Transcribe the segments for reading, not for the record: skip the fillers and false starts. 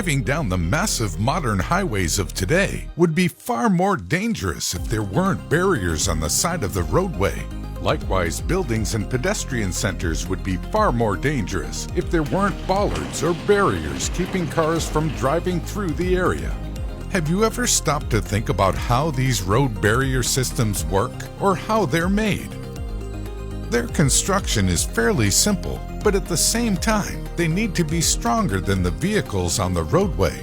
Driving down the massive modern highways of today would be far more dangerous if there weren't barriers on the side of the roadway. Likewise, buildings and pedestrian centers would be far more dangerous if there weren't bollards or barriers keeping cars from driving through the area. Have you ever stopped to think about how these road barrier systems work or how they're made? Their construction is fairly simple, but at the same time, they need to be stronger than the vehicles on the roadway.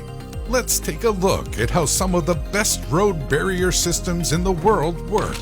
Let's take a look at how some of the best road barrier systems in the world work.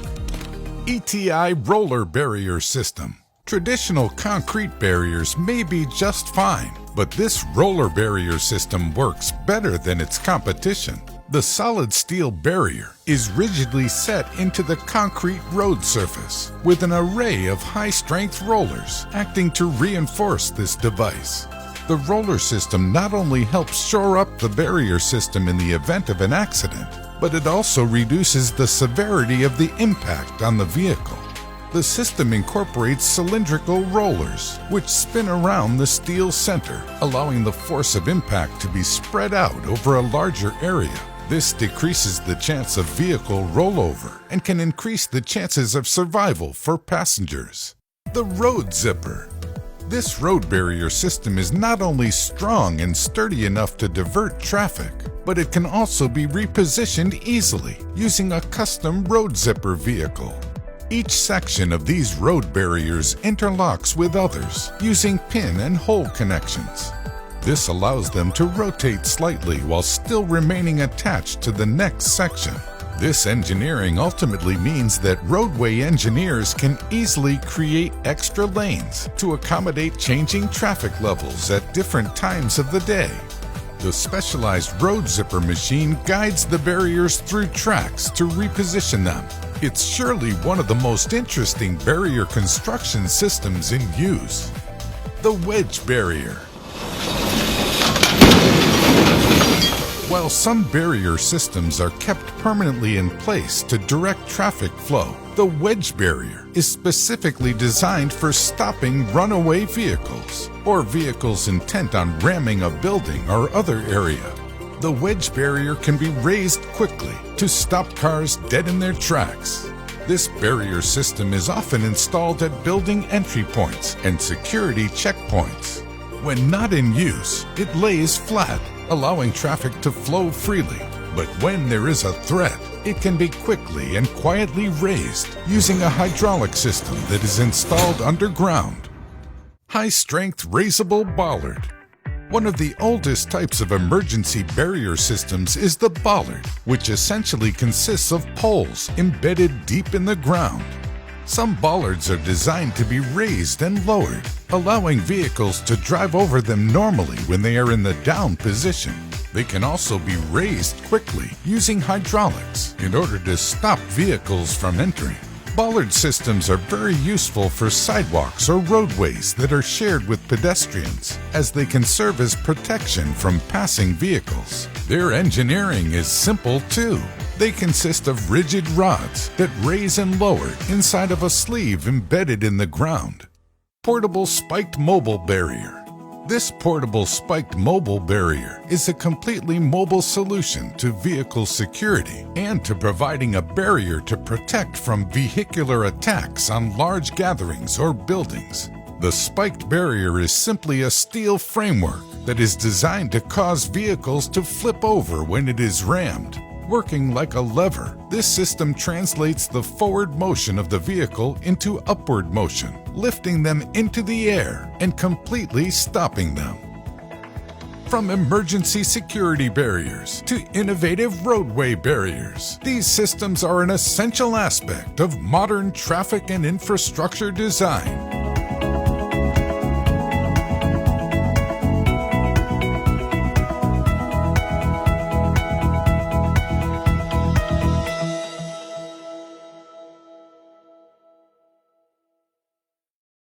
ETI Roller Barrier System. Traditional concrete barriers may be just fine, but this roller barrier system works better than its competition. The solid steel barrier is rigidly set into the concrete road surface with an array of high-strength rollers acting to reinforce this device. The roller system not only helps shore up the barrier system in the event of an accident, but it also reduces the severity of the impact on the vehicle. The system incorporates cylindrical rollers, which spin around the steel center, allowing the force of impact to be spread out over a larger area. This decreases the chance of vehicle rollover and can increase the chances of survival for passengers. The Road Zipper. This road barrier system is not only strong and sturdy enough to divert traffic, but it can also be repositioned easily using a custom road zipper vehicle. Each section of these road barriers interlocks with others using pin and hole connections. This allows them to rotate slightly while still remaining attached to the next section. This engineering ultimately means that roadway engineers can easily create extra lanes to accommodate changing traffic levels at different times of the day. The specialized road zipper machine guides the barriers through tracks to reposition them. It's surely one of the most interesting barrier construction systems in use. The wedge barrier. While some barrier systems are kept permanently in place to direct traffic flow, the wedge barrier is specifically designed for stopping runaway vehicles or vehicles intent on ramming a building or other area. The wedge barrier can be raised quickly to stop cars dead in their tracks. This barrier system is often installed at building entry points and security checkpoints. When not in use, it lays flat, allowing traffic to flow freely. But when there is a threat, it can be quickly and quietly raised using a hydraulic system that is installed underground. High-strength raisable bollard. One of the oldest types of emergency barrier systems is the bollard, which essentially consists of poles embedded deep in the ground. Some bollards are designed to be raised and lowered, allowing vehicles to drive over them normally when they are in the down position. They can also be raised quickly using hydraulics in order to stop vehicles from entering. Bollard systems are very useful for sidewalks or roadways that are shared with pedestrians, as they can serve as protection from passing vehicles. Their engineering is simple too. They consist of rigid rods that raise and lower inside of a sleeve embedded in the ground. Portable spiked mobile barrier. This portable spiked mobile barrier is a completely mobile solution to vehicle security and to providing a barrier to protect from vehicular attacks on large gatherings or buildings. The spiked barrier is simply a steel framework that is designed to cause vehicles to flip over when it is rammed. Working like a lever, this system translates the forward motion of the vehicle into upward motion, lifting them into the air and completely stopping them. From emergency security barriers to innovative roadway barriers, these systems are an essential aspect of modern traffic and infrastructure design.